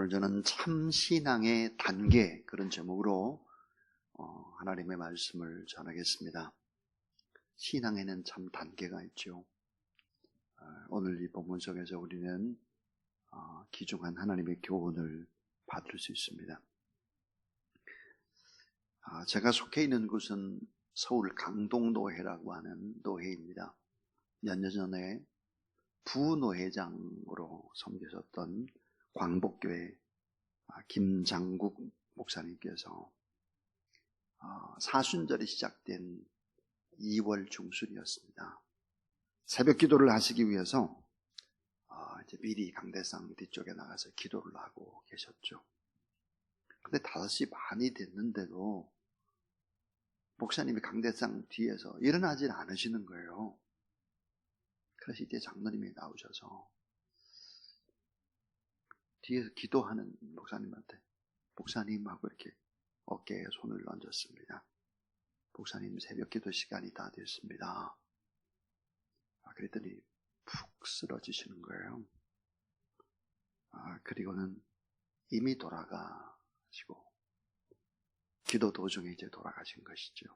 오늘 저는 참신앙의 단계, 그런 제목으로 하나님의 말씀을 전하겠습니다. 신앙에는 참 단계가 있죠. 오늘 이 본문 속에서 우리는 귀중한 하나님의 교훈을 받을 수 있습니다. 제가 속해 있는 곳은 서울 강동노회라고 하는 노회입니다. 몇 년 전에 부노회장으로 섬기셨던 광복교회 김장국 목사님께서 사순절이 시작된 2월 중순이었습니다. 새벽 기도를 하시기 위해서 이제 미리 강대상 뒤쪽에 나가서 기도를 하고 계셨죠. 근데 5시 반이 됐는데도 목사님이 강대상 뒤에서 일어나질 않으시는 거예요. 그래서 이제 장로님이 나오셔서 뒤에서 기도하는 목사님한테 목사님하고 이렇게 어깨에 손을 얹었습니다. 목사님, 새벽 기도 시간이 다 됐습니다. 그랬더니 푹 쓰러지시는 거예요. 그리고는 이미 돌아가시고 기도 도중에 이제 돌아가신 것이죠.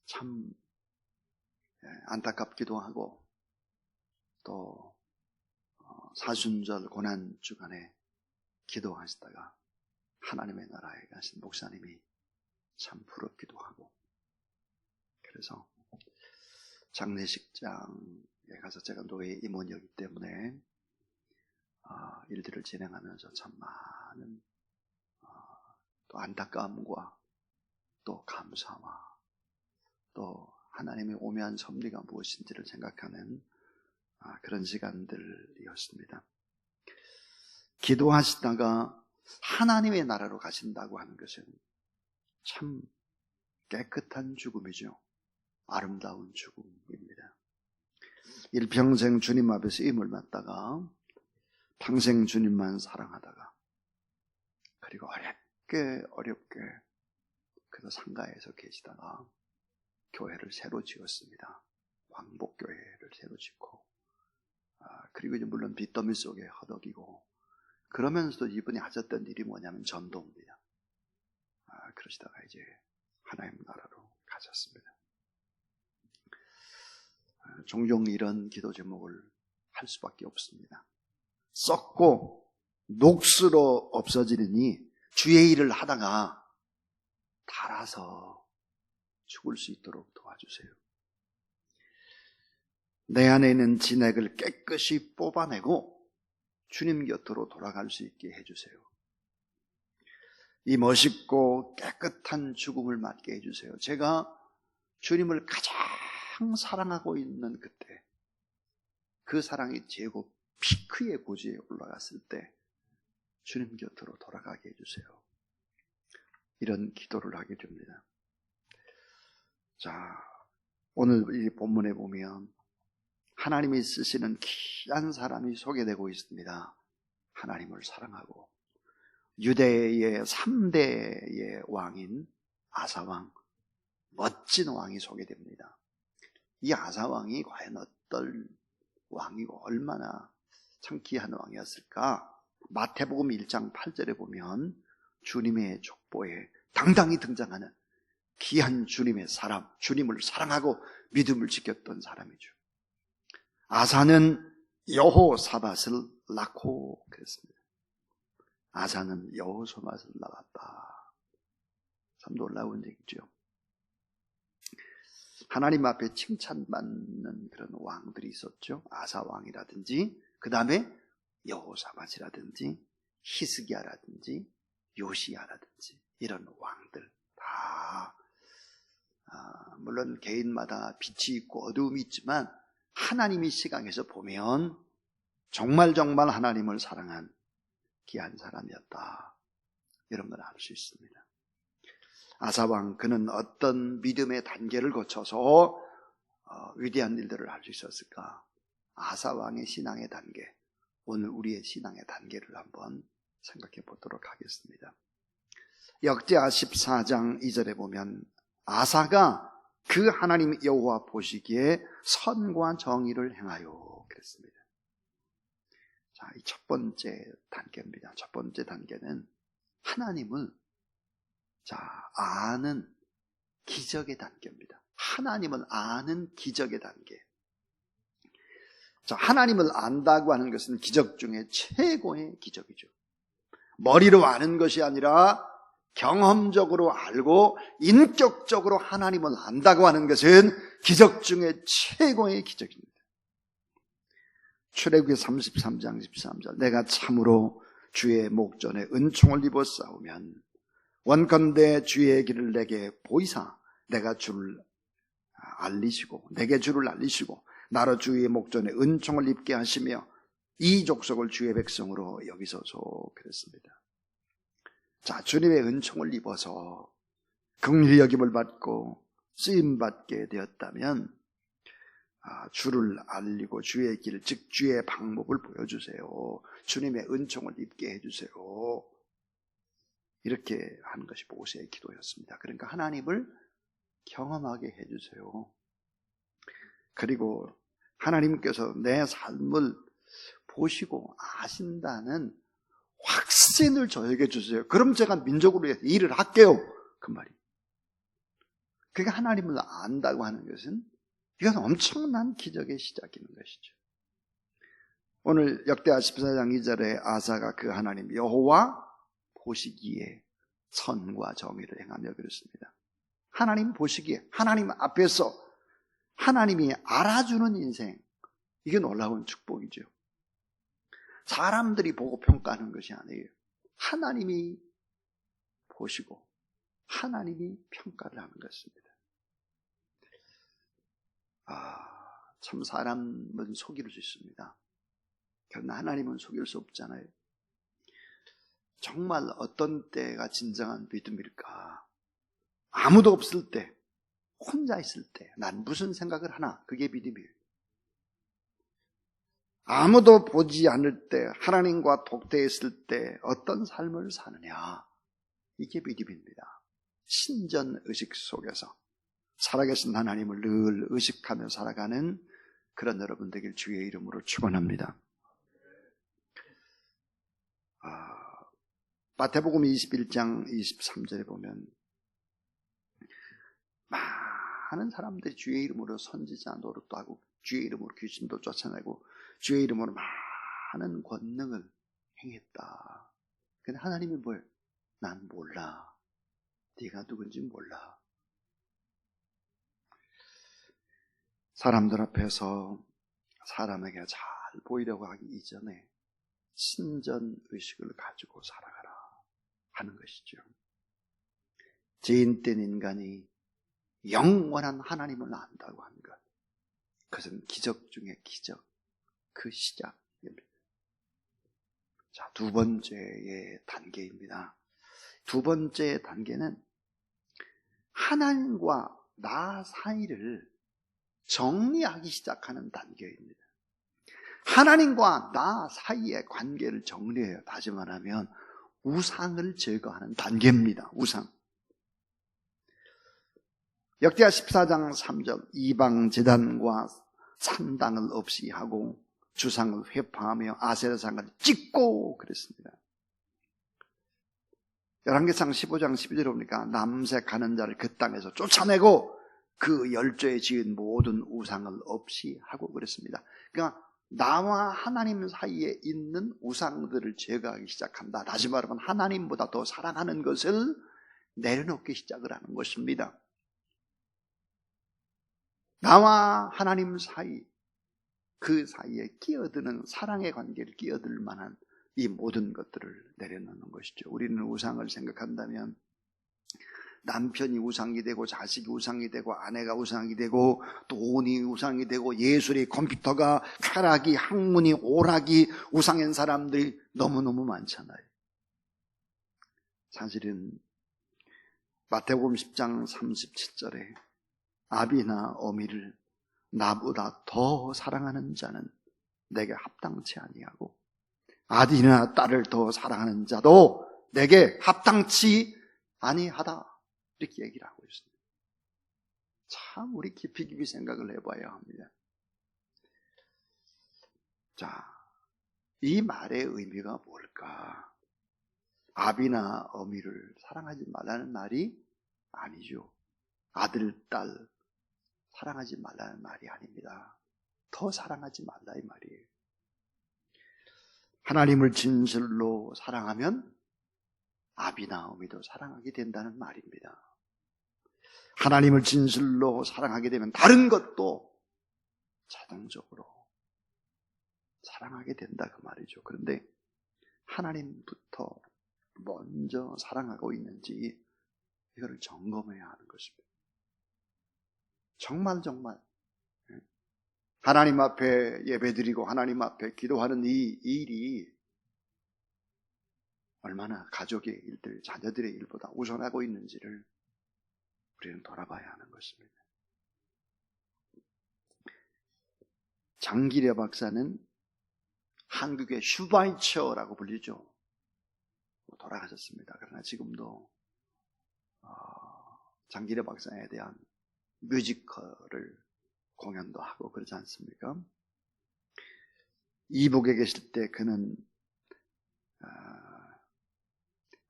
참 안타깝기도 하고 또 사순절 고난 주간에 기도하시다가 하나님의 나라에 가신 목사님이 참 부럽기도 하고, 그래서 장례식장에 가서 제가 노예 임원이었기 때문에 일들을 진행하면서 참 많은 또 안타까움과 또 감사와 또 하나님의 오묘한 섭리가 무엇인지를 생각하는 그런 시간들이었습니다. 기도하시다가 하나님의 나라로 가신다고 하는 것은 참 깨끗한 죽음이죠. 아름다운 죽음입니다. 일평생 주님 앞에서 임을 맡다가 평생 주님만 사랑하다가 그리고 어렵게 그래서 상가에서 계시다가 교회를 새로 지었습니다. 광복교회를 새로 짓고 그리고 이제 물론 빚더미 속에 허덕이고, 그러면서도 이분이 하셨던 일이 뭐냐면 전도입니다. 그러시다가 이제 하나님 나라로 가셨습니다. 종종 이런 기도 제목을 할 수밖에 없습니다. 썩고 녹슬어 없어지느니 주의 일을 하다가 달아서 죽을 수 있도록 도와주세요. 내 안에 있는 진액을 깨끗이 뽑아내고 주님 곁으로 돌아갈 수 있게 해주세요. 이 멋있고 깨끗한 죽음을 맞게 해주세요. 제가 주님을 가장 사랑하고 있는 그때, 그 사랑이 제고 피크의 고지에 올라갔을 때 주님 곁으로 돌아가게 해주세요. 이런 기도를 하게 됩니다. 자, 오늘 이 본문에 보면 하나님이 쓰시는 귀한 사람이 소개되고 있습니다. 하나님을 사랑하고 유대의 3대의 왕인 아사왕, 멋진 왕이 소개됩니다. 이 아사왕이 과연 어떤 왕이고 얼마나 참 귀한 왕이었을까? 마태복음 1장 8절에 보면 주님의 족보에 당당히 등장하는 귀한 주님의 사람, 주님을 사랑하고 믿음을 지켰던 사람이죠. 아사는 여호사밧을 낳고 그랬습니다. 아사는 여호사밧을 낳았다. 참 놀라운 얘기죠. 하나님 앞에 칭찬받는 그런 왕들이 있었죠. 아사 왕이라든지, 그 다음에 여호사밧이라든지, 히스기야라든지, 요시야라든지, 이런 왕들 다 물론 개인마다 빛이 있고 어두움이 있지만 하나님이 시각에서 보면 정말 하나님을 사랑한 귀한 사람이었다, 이런 걸 알 수 있습니다. 아사왕, 그는 어떤 믿음의 단계를 거쳐서 위대한 일들을 할 수 있었을까? 아사왕의 신앙의 단계, 오늘 우리의 신앙의 단계를 한번 생각해 보도록 하겠습니다. 역대하 14장 2절에 보면 아사가 그 하나님 여호와 보시기에 선과 정의를 행하여 그랬습니다. 자, 이 첫 번째 단계입니다. 첫 번째 단계는 하나님을 아는 기적의 단계입니다. 하나님을 아는 기적의 단계. 자, 하나님을 안다고 하는 것은 기적 중에 최고의 기적이죠. 머리로 아는 것이 아니라 경험적으로 알고 인격적으로 하나님을 안다고 하는 것은 기적 중에 최고의 기적입니다. 출애굽기 33장 13절 내가 참으로 주의 목전에 은총을 입어 싸우면 원컨대 주의 길을 내게 보이사 내가 주를 알리시고 내게 주를 알리시고 나로 주의 목전에 은총을 입게 하시며 이 족속을 주의 백성으로 여기소서 그랬습니다. 자, 주님의 은총을 입어서 긍휼히 여김을 받고 쓰임 받게 되었다면 주를 알리고 주의 길, 즉 주의 방법을 보여주세요. 주님의 은총을 입게 해주세요. 이렇게 하는 것이 모세의 기도였습니다. 그러니까 하나님을 경험하게 해주세요. 그리고 하나님께서 내 삶을 보시고 아신다는 확신을 저에게 주세요. 그럼 제가 민족으로 일을 할게요. 그 말이. 그게 하나님을 안다고 하는 것은 이건 엄청난 기적의 시작인 것이죠. 오늘 역대하 14장 2절에 아사가 그 하나님 여호와 보시기에 선과 정의를 행하며 그랬습니다. 하나님 보시기에 하나님 앞에서 하나님이 알아주는 인생, 이게 놀라운 축복이죠. 사람들이 보고 평가하는 것이 아니에요. 하나님이 보시고 하나님이 평가를 하는 것입니다. 참 사람은 속일 수 있습니다. 그러나 하나님은 속일 수 없잖아요. 정말 어떤 때가 진정한 믿음일까? 아무도 없을 때, 혼자 있을 때, 난 무슨 생각을 하나? 그게 믿음이에요. 아무도 보지 않을 때, 하나님과 독대했을 때 어떤 삶을 사느냐? 이게 믿음입니다. 신전의식 속에서 살아계신 하나님을 늘 의식하며 살아가는 그런 여러분 되길 주의 이름으로 축원합니다. 마태복음 21장 23절에 보면 많은 사람들이 주의 이름으로 선지자 노릇도 하고 주의 이름으로 귀신도 쫓아내고 주의 이름으로 많은 권능을 행했다. 근데 하나님이 뭐예요? 난 몰라. 네가 누군지 몰라. 사람들 앞에서 사람에게 잘 보이려고 하기 이전에 신전의식을 가지고 살아가라 하는 것이죠. 죄인된 인간이 영원한 하나님을 안다고 하는 것, 그것은 기적 중에 기적, 그 시작입니다. 자, 두 번째의 단계입니다. 두 번째 단계는 하나님과 나 사이를 정리하기 시작하는 단계입니다. 하나님과 나 사이의 관계를 정리해요. 다시 말하면 우상을 제거하는 단계입니다. 우상. 역대하 14장 3절 이방 제단과 산당을 없이 하고 주상을 회파하며 아세라상을 찍고 그랬습니다. 열왕기상 15장 12절에 보니까 남색하는 자를 그 땅에서 쫓아내고 그 열조에 지은 모든 우상을 없이 하고 그랬습니다. 그러니까 나와 하나님 사이에 있는 우상들을 제거하기 시작한다. 다시 말하면 하나님보다 더 사랑하는 것을 내려놓기 시작을 하는 것입니다. 나와 하나님 사이, 그 사이에 끼어드는 사랑의 관계를 끼어들 만한 이 모든 것들을 내려놓는 것이죠. 우리는 우상을 생각한다면 남편이 우상이 되고 자식이 우상이 되고 아내가 우상이 되고 돈이 우상이 되고 예술이 컴퓨터가 쾌락이 학문이 오락이 우상인 사람들이 너무너무 많잖아요. 사실은 마태복음 10장 37절에 아비나 어미를 나보다 더 사랑하는 자는 내게 합당치 아니하고 아들이나 딸을 더 사랑하는 자도 내게 합당치 아니하다. 이렇게 얘기를 하고 있습니다. 참 우리 깊이 생각을 해봐야 합니다. 자, 이 말의 의미가 뭘까? 아비나 어미를 사랑하지 말라는 말이 아니죠. 아들, 딸 사랑하지 말라는 말이 아닙니다. 더 사랑하지 말라 이 말이에요. 하나님을 진실로 사랑하면 아비나 어미도 사랑하게 된다는 말입니다. 하나님을 진실로 사랑하게 되면 다른 것도 자동적으로 사랑하게 된다 그 말이죠. 그런데 하나님부터 먼저 사랑하고 있는지 이거를 점검해야 하는 것입니다. 정말 하나님 앞에 예배드리고 하나님 앞에 기도하는 이 일이 얼마나 가족의 일들, 자녀들의 일보다 우선하고 있는지를 우리는 돌아봐야 하는 것입니다. 장기려 박사는 한국의 슈바이처라고 불리죠. 돌아가셨습니다. 그러나 지금도 장기려 박사에 대한 뮤지컬을 공연도 하고 그러지 않습니까? 이북에 계실 때 그는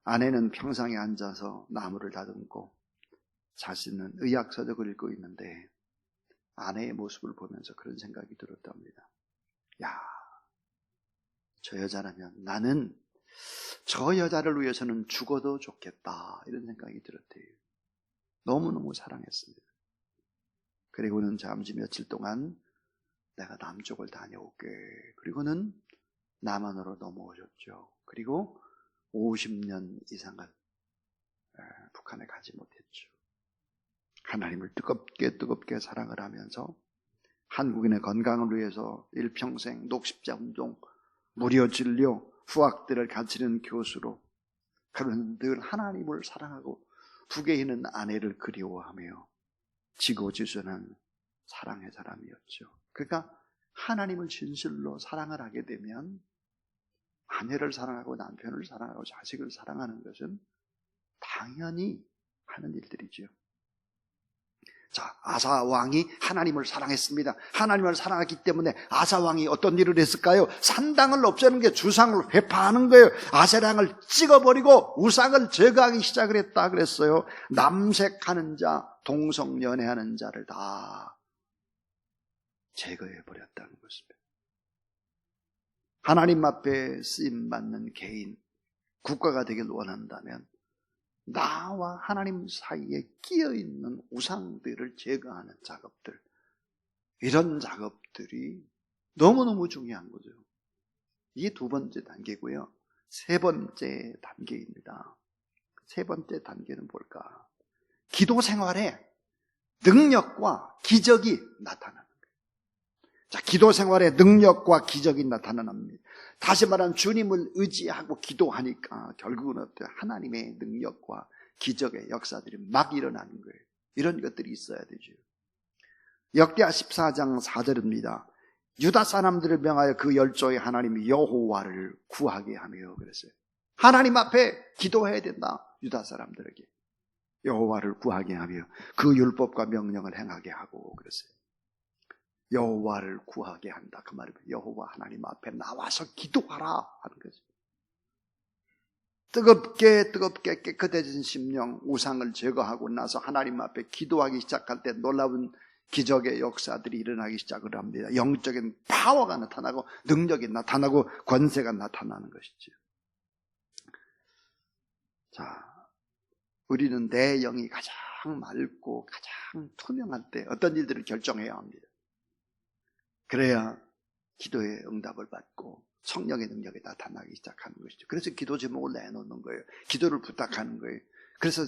아내는 평상에 앉아서 나무를 다듬고 자신은 의학서적을 읽고 있는데 아내의 모습을 보면서 그런 생각이 들었답니다. 야, 저 여자라면 나는 저 여자를 위해서는 죽어도 좋겠다 이런 생각이 들었대요. 너무너무 사랑했습니다. 그리고는 잠시 며칠 동안 내가 남쪽을 다녀올게. 그리고는 남한으로 넘어오셨죠. 그리고 50년 이상을 북한에 가지 못했죠. 하나님을 뜨겁게 사랑을 하면서 한국인의 건강을 위해서 일평생 녹십자운동, 무료진료, 후학들을 가르치는 교수로 그는 늘 하나님을 사랑하고 북에 있는 아내를 그리워하며 지고지순한 사랑의 사람이었죠. 그러니까 하나님을 진실로 사랑을 하게 되면 아내를 사랑하고 남편을 사랑하고 자식을 사랑하는 것은 당연히 하는 일들이죠. 자, 아사 왕이 하나님을 사랑했습니다. 하나님을 사랑했기 때문에 아사 왕이 어떤 일을 했을까요? 산당을 없애는 게 주상을 회파하는 거예요. 아세랑을 찍어버리고 우상을 제거하기 시작을 했다 그랬어요. 남색하는 자, 동성연애하는 자를 다 제거해버렸다는 것입니다. 하나님 앞에 쓰임받는 개인, 국가가 되길 원한다면 나와 하나님 사이에 끼어있는 우상들을 제거하는 작업들, 이런 작업들이 너무너무 중요한 거죠. 이게 두 번째 단계고요. 세 번째 단계입니다. 세 번째 단계는 뭘까? 기도 생활에 능력과 기적이 나타나는 거예요. 자, 기도 생활에 능력과 기적이 나타납니다. 다시 말하면 주님을 의지하고 기도하니까 결국은 어때요? 하나님의 능력과 기적의 역사들이 막 일어나는 거예요. 이런 것들이 있어야 되죠. 역대하 14장 4절입니다. 유다 사람들을 명하여 그 열조의 하나님 여호와를 구하게 하며 그랬어요. 하나님 앞에 기도해야 된다. 유다 사람들에게 여호와를 구하게 하며 그 율법과 명령을 행하게 하고 그랬어요. 여호와를 구하게 한다. 그 말은 여호와 하나님 앞에 나와서 기도하라 하는 거죠. 뜨겁게 깨끗해진 심령, 우상을 제거하고 나서 하나님 앞에 기도하기 시작할 때 놀라운 기적의 역사들이 일어나기 시작을 합니다. 영적인 파워가 나타나고 능력이 나타나고 권세가 나타나는 것이죠. 자, 우리는 내 영이 가장 맑고 가장 투명할 때 어떤 일들을 결정해야 합니다. 그래야 기도의 응답을 받고 성령의 능력이 나타나기 시작하는 것이죠. 그래서 기도 제목을 내놓는 거예요. 기도를 부탁하는 거예요. 그래서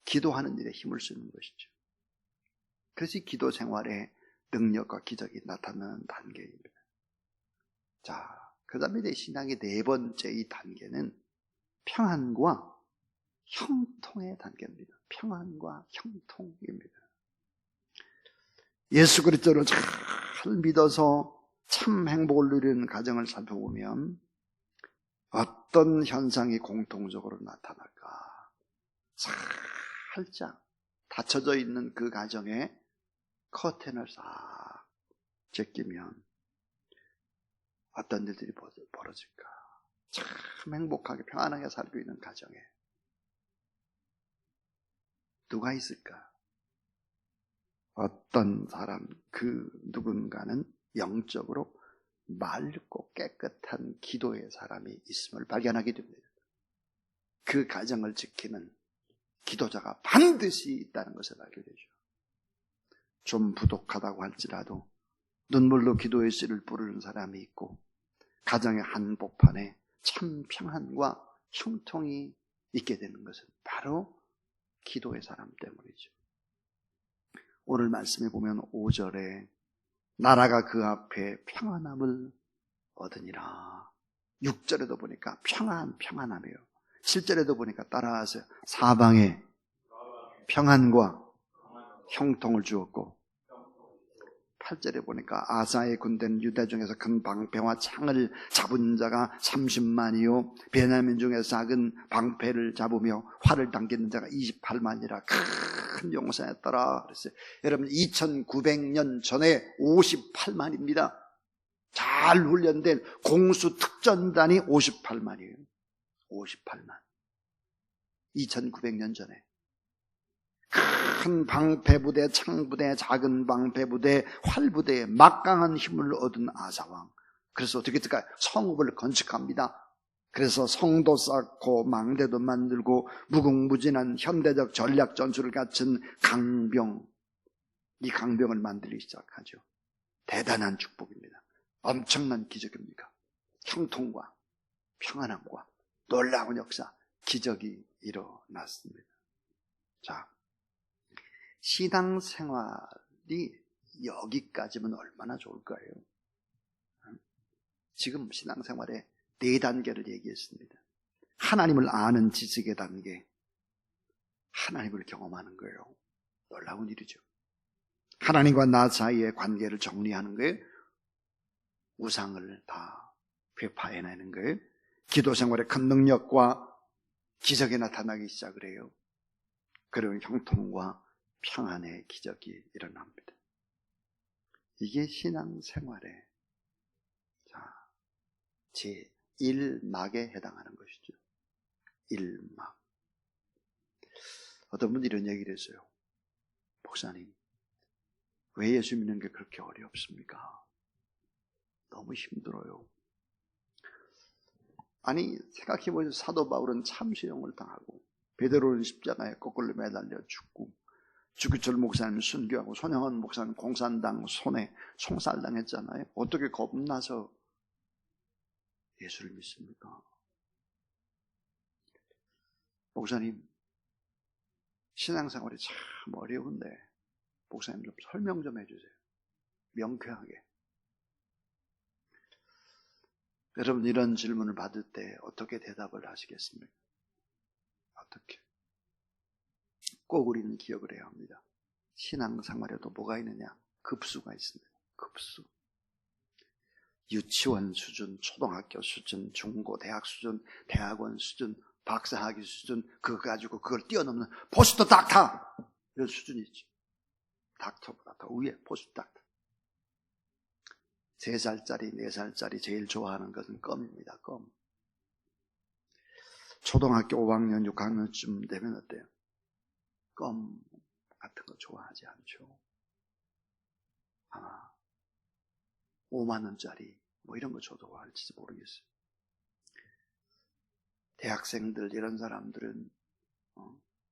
기도하는 일에 힘을 쓰는 것이죠. 그래서 기도 생활에 능력과 기적이 나타나는 단계입니다. 자, 그 다음에 내 신앙의 네 번째 이 단계는 평안과 형통의 단계입니다. 평안과 형통입니다. 예수 그리스도를 잘 믿어서 참 행복을 누리는 가정을 살펴보면 어떤 현상이 공통적으로 나타날까? 살짝 닫혀져 있는 그 가정에 커튼을 싹 제끼면 어떤 일들이 벌어질까? 참 행복하게 평안하게 살고 있는 가정에 누가 있을까? 어떤 사람, 그 누군가는 영적으로 맑고 깨끗한 기도의 사람이 있음을 발견하게 됩니다. 그 가정을 지키는 기도자가 반드시 있다는 것을 알게 되죠. 좀 부족하다고 할지라도 눈물로 기도의 씨를 부르는 사람이 있고 가정의 한복판에 참 평안과 형통이 있게 되는 것은 바로 기도의 사람 때문이죠. 오늘 말씀에 보면 5절에 나라가 그 앞에 평안함을 얻으니라. 6절에도 보니까 평안함이에요. 7절에도 보니까 따라하세요. 사방에 평안과 형통을 주었고 8절에 보니까 아사의 군대는 유다 중에서 큰 방패와 창을 잡은 자가 30만이요 베냐민 중에서 작은 방패를 잡으며 활을 당기는 자가 28만이라 큰 용사였더라 그랬어요. 여러분 2900년 전에 58만입니다. 잘 훈련된 공수 특전단이 58만이에요. 58만. 2900년 전에 큰 방패부대, 창부대, 작은 방패부대, 활부대에 막강한 힘을 얻은 아사왕. 그래서 어떻게 될까요? 성읍을 건축합니다. 그래서 성도 쌓고 망대도 만들고 무궁무진한 현대적 전략 전술을 갖춘 강병, 이 강병을 만들기 시작하죠. 대단한 축복입니다. 엄청난 기적입니까? 형통과 평안함과 놀라운 역사, 기적이 일어났습니다. 자, 신앙생활이 여기까지면 얼마나 좋을까요? 지금 신앙생활의 4단계를 얘기했습니다. 하나님을 아는 지식의 단계, 하나님을 경험하는 거예요. 놀라운 일이죠. 하나님과 나 사이의 관계를 정리하는 거예요. 우상을 다 회파해내는 거예요. 기도생활의 큰 능력과 기적이 나타나기 시작을 해요. 그리고 형통과 평안의 기적이 일어납니다. 이게 신앙생활의 제1막에 해당하는 것이죠. 1막. 어떤 분이 이런 얘기를 했어요. 목사님, 왜 예수 믿는 게 그렇게 어렵습니까? 너무 힘들어요. 아니, 생각해보세요. 사도 바울은 참수형을 당하고 베드로는 십자가에 거꾸로 매달려 죽고 주기철 목사님 순교하고 손영원 목사님 공산당 손에 총살당했잖아요. 어떻게 겁나서 예수를 믿습니까? 목사님, 신앙생활이 참 어려운데 목사님 좀 설명 좀 해주세요. 명쾌하게. 여러분, 이런 질문을 받을 때 어떻게 대답을 하시겠습니까? 어떻게? 꼭 우리는 기억을 해야 합니다. 신앙생활에도 뭐가 있느냐? 급수가 있습니다. 급수. 유치원 수준, 초등학교 수준, 중고, 대학 수준, 대학원 수준, 박사학위 수준, 그거 가지고 그걸 뛰어넘는 포스트 닥터! 이런 수준이 있죠. 닥터보다 더 위에 포스트 닥터. 3살짜리, 4살짜리 제일 좋아하는 것은 껌입니다. 껌. 초등학교 5학년, 6학년쯤 되면 어때요? 껌 같은 거 좋아하지 않죠. 아마 5만 원짜리 뭐 이런 거 좋아할지 모르겠어요. 대학생들 이런 사람들은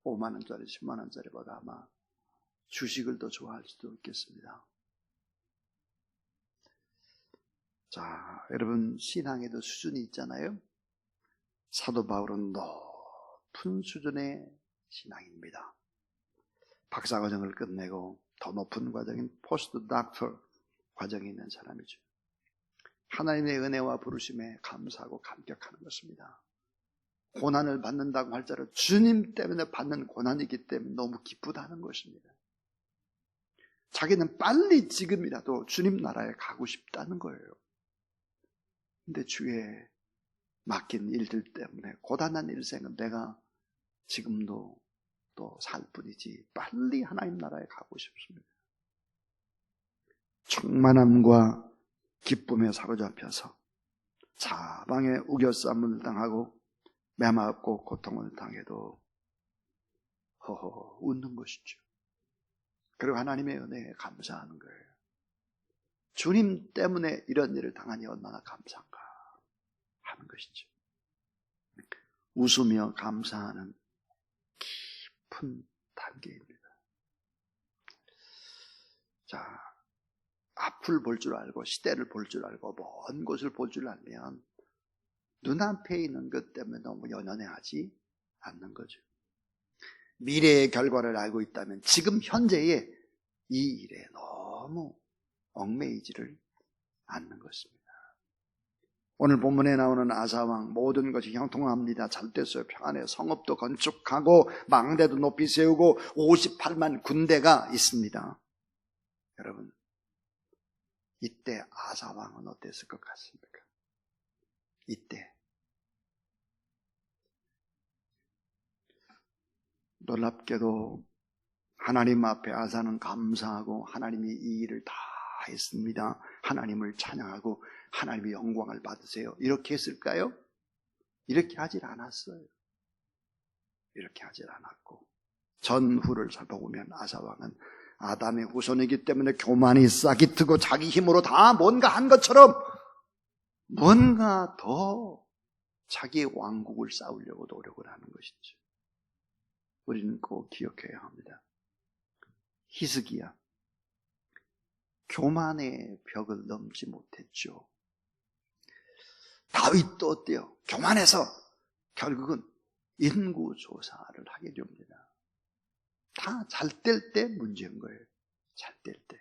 5만 원짜리, 10만 원짜리보다 아마 주식을 더 좋아할 수도 있겠습니다. 자, 여러분, 신앙에도 수준이 있잖아요. 사도 바울은 높은 수준의 신앙입니다. 박사과정을 끝내고 더 높은 과정인 포스트 닥터 과정이 있는 사람이죠. 하나님의 은혜와 부르심에 감사하고 감격하는 것입니다. 고난을 받는다고 할지라도 주님 때문에 받는 고난이기 때문에 너무 기쁘다는 것입니다. 자기는 빨리 지금이라도 주님 나라에 가고 싶다는 거예요. 근데 주에 맡긴 일들 때문에 고단한 일생은 내가 지금도 또 살 뿐이지 빨리 하나님 나라에 가고 싶습니다. 충만함과 기쁨에 사로잡혀서 사방에 우겨쌈을 당하고 매맞고 고통을 당해도 허허 웃는 것이죠. 그리고 하나님의 은혜에 감사하는 거예요. 주님 때문에 이런 일을 당하니 얼마나 감사한가 하는 것이죠. 웃으며 감사하는 깊은 단계입니다. 자, 앞을 볼 줄 알고 시대를 볼 줄 알고 먼 곳을 볼 줄 알면 눈앞에 있는 것 때문에 너무 연연해하지 않는 거죠. 미래의 결과를 알고 있다면 지금 현재의 이 일에 너무 얽매이지를 않는 것입니다. 오늘 본문에 나오는 아사왕 모든 것이 형통합니다. 잘 됐어요. 평안해. 성읍도 건축하고 망대도 높이 세우고 58만 군대가 있습니다. 여러분, 이때 아사왕은 어땠을 것 같습니까? 이때 놀랍게도 하나님 앞에 아사는 감사하고 하나님이 이 일을 다 했습니다. 하나님을 찬양하고 하나님의 영광을 받으세요. 이렇게 했을까요? 이렇게 하질 않았어요. 이렇게 하질 않았고 전후를 살펴보면 아사왕은 아담의 후손이기 때문에 교만이 싹이 트고 자기 힘으로 다 뭔가 한 것처럼 뭔가 더 자기의 왕국을 쌓으려고 노력을 하는 것이죠. 우리는 꼭 기억해야 합니다. 히스기야 교만의 벽을 넘지 못했죠. 다윗도 어때요? 교만해서 결국은 인구조사를 하게 됩니다. 다 잘 될 때 문제인 거예요. 잘 될 때.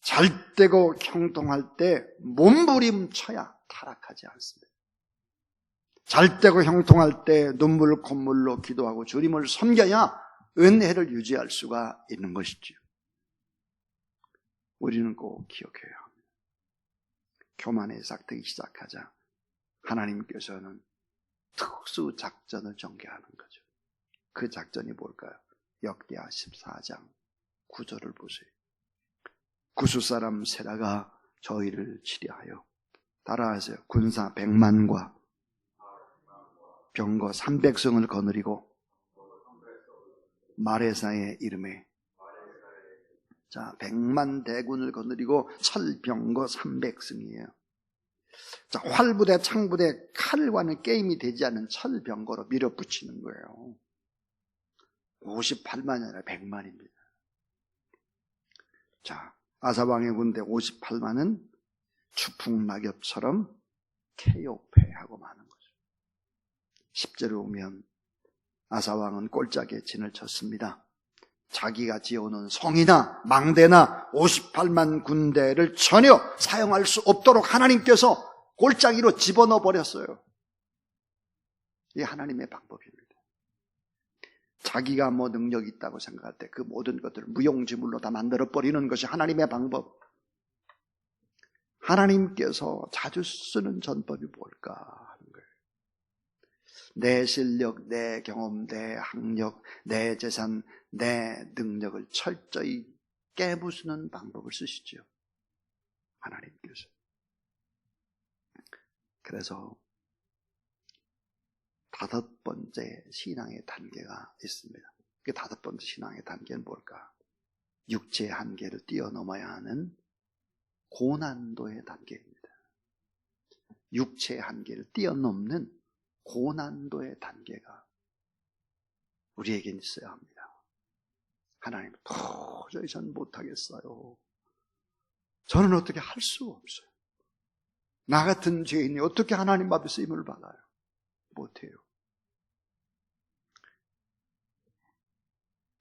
잘 되고 형통할 때 몸부림쳐야 타락하지 않습니다. 잘 되고 형통할 때 눈물 콧물로 기도하고 주님을 섬겨야 은혜를 유지할 수가 있는 것이지요. 우리는 꼭 기억해야 합니다. 교만에 싹트기 시작하자 하나님께서는 특수 작전을 전개하는 거죠. 그 작전이 뭘까요? 역대하 14장 9절을 보세요. 구스 사람 세라가 저희를 치려하여 따라하세요. 군사 100만과 병거 300성을 거느리고 마레사의 이름에 자 100만 대군을 거느리고 철병거 300승이에요. 자, 활부대, 창부대, 칼과는 게임이 되지 않는 철병거로 밀어붙이는 거예요. 58만이 아니라 100만입니다. 자, 아사왕의 군대 58만은 추풍낙엽처럼 태요패하고 마는 거죠. 10절에 오면 아사왕은 꼴짝에 진을 쳤습니다. 자기가 지어놓은 성이나 망대나 58만 군대를 전혀 사용할 수 없도록 하나님께서 골짜기로 집어넣어 버렸어요. 이게 하나님의 방법입니다. 자기가 뭐 능력이 있다고 생각할 때 그 모든 것들을 무용지물로 다 만들어버리는 것이 하나님의 방법. 하나님께서 자주 쓰는 전법이 뭘까 하는 거예요. 내 실력, 내 경험, 내 학력, 내 재산, 내 능력을 철저히 깨부수는 방법을 쓰시죠. 하나님께서. 그래서 5번째 신앙의 단계가 있습니다. 그 5번째 신앙의 단계는 뭘까? 육체의 한계를 뛰어넘어야 하는 고난도의 단계입니다. 육체의 한계를 뛰어넘는 고난도의 단계가 우리에겐 있어야 합니다. 하나님, 도저히 전 못하겠어요. 저는 어떻게 할 수가 없어요. 나 같은 죄인이 어떻게 하나님 앞에 쓰임을 받아요? 못해요.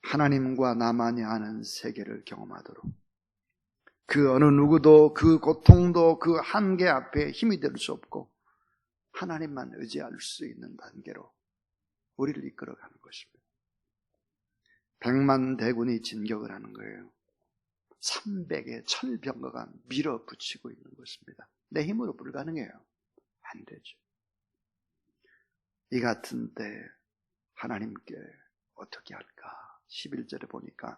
하나님과 나만이 아는 세계를 경험하도록 그 어느 누구도 그 고통도 그 한계 앞에 힘이 될 수 없고 하나님만 의지할 수 있는 단계로 우리를 이끌어가는 것입니다. 100만 대군이 진격을 하는 거예요. 300의 철병거가 밀어붙이고 있는 것입니다. 내 힘으로 불가능해요. 안 되죠. 이 같은 때 하나님께 어떻게 할까? 11절에 보니까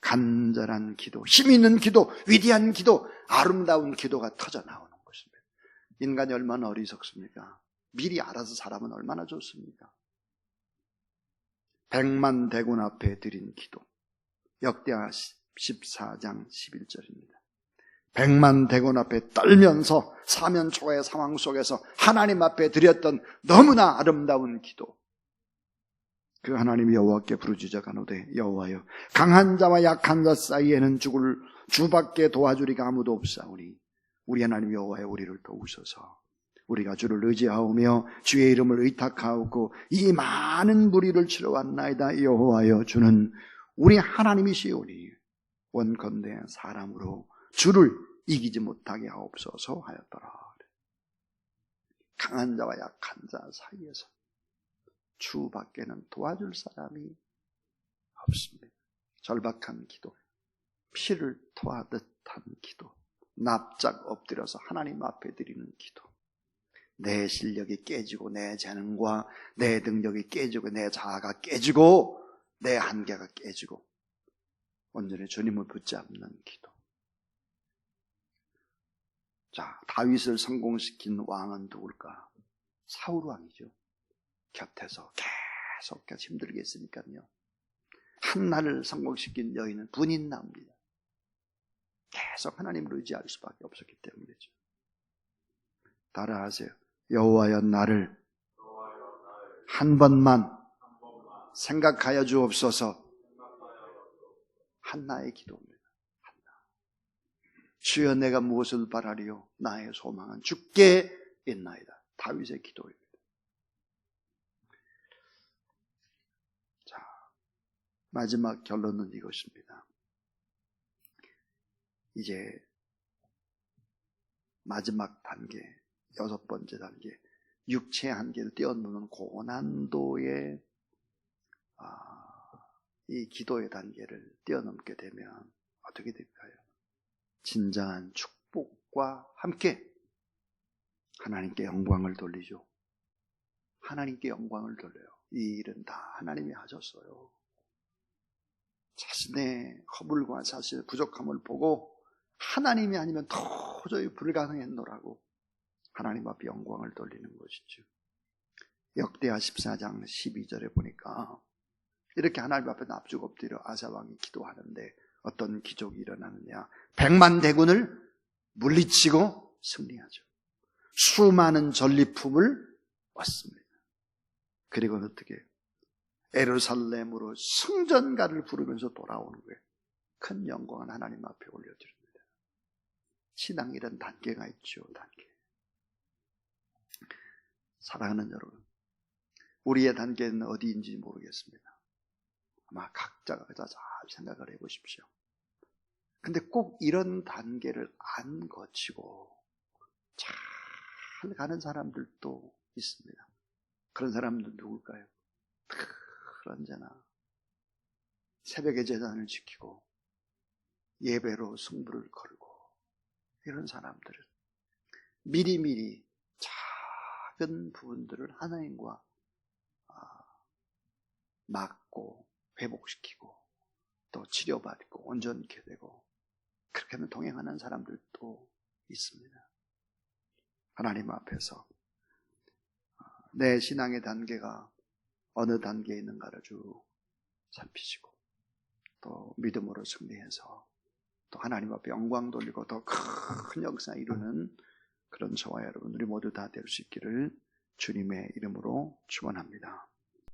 간절한 기도, 힘 있는 기도, 위대한 기도, 아름다운 기도가 터져 나오는 것입니다. 인간이 얼마나 어리석습니까? 미리 알아서 살아면 얼마나 좋습니까? 100만 대군 앞에 드린 기도. 역대하 14장 11절입니다. 100만 대군 앞에 떨면서 사면 초가의 상황 속에서 하나님 앞에 드렸던 너무나 아름다운 기도. 그 하나님 여호와께 부르짖어 가노되 여호와여 강한 자와 약한 자 사이에는 주밖에 도와주리가 아무도 없사오니 우리 하나님 여호와여 우리를 도우소서. 우리가 주를 의지하오며 주의 이름을 의탁하옵고 이 많은 무리를 치러왔나이다. 여호와여 주는 우리 하나님이시오니 원컨대 사람으로 주를 이기지 못하게 하옵소서 하였더라. 강한 자와 약한 자 사이에서 주밖에는 도와줄 사람이 없습니다. 절박한 기도, 피를 토하듯 한 기도, 납작 엎드려서 하나님 앞에 드리는 기도. 내 실력이 깨지고 내 재능과 내 능력이 깨지고 내 자아가 깨지고 내 한계가 깨지고 온전히 주님을 붙잡는 기도. 자, 다윗을 성공시킨 왕은 누굴까? 사울 왕이죠. 곁에서 계속 힘들게 했으니까요. 한나를 성공시킨 여인은 분인나입니다. 계속 하나님을 의지할 수밖에 없었기 때문이죠. 따라하세요. 여호와여 나를 한 번만 생각하여 주옵소서. 한나의 기도입니다. 한나. 주여 내가 무엇을 바라리요? 나의 소망은 주께 있나이다. 다윗의 기도입니다. 자, 마지막 결론은 이것입니다. 이제 마지막 단계, 6번째 단계, 육체의 한계를 뛰어넘는 고난도의 이 기도의 단계를 뛰어넘게 되면 어떻게 될까요? 진정한 축복과 함께 하나님께 영광을 돌리죠. 하나님께 영광을 돌려요. 이 일은 다 하나님이 하셨어요. 자신의 허물과 자신의 부족함을 보고 하나님이 아니면 도저히 불가능했노라고 하나님 앞에 영광을 돌리는 것이죠. 역대하 14장 12절에 보니까 이렇게 하나님 앞에 납죽 엎드려 아사왕이 기도하는데 어떤 기적이 일어나느냐. 100만 대군을 물리치고 승리하죠. 수많은 전리품을 얻습니다. 그리고는 어떻게 예루살렘으로 승전가를 부르면서 돌아오는 거예요. 큰 영광은 하나님 앞에 올려드립니다. 신앙 이런 단계가 있죠. 단계. 사랑하는 여러분, 우리의 단계는 어디인지 모르겠습니다. 아마 각자가 잘 생각을 해보십시오. 근데 꼭 이런 단계를 안 거치고 잘 가는 사람들도 있습니다. 그런 사람들은 누굴까요? 언제나 새벽에 제단을 지키고 예배로 승부를 걸고 이런 사람들은 미리미리 작은 부분들을 하나님과 막고 회복시키고 또 치료받고 온전케 되고 그렇게 하면 동행하는 사람들도 있습니다. 하나님 앞에서 내 신앙의 단계가 어느 단계에 있는가를 쭉 살피시고 또 믿음으로 승리해서 또 하나님 앞에 영광 돌리고 더 큰 역사 이루는 그런 저와 여러분 우리 모두 다 될 수 있기를 주님의 이름으로 축원합니다.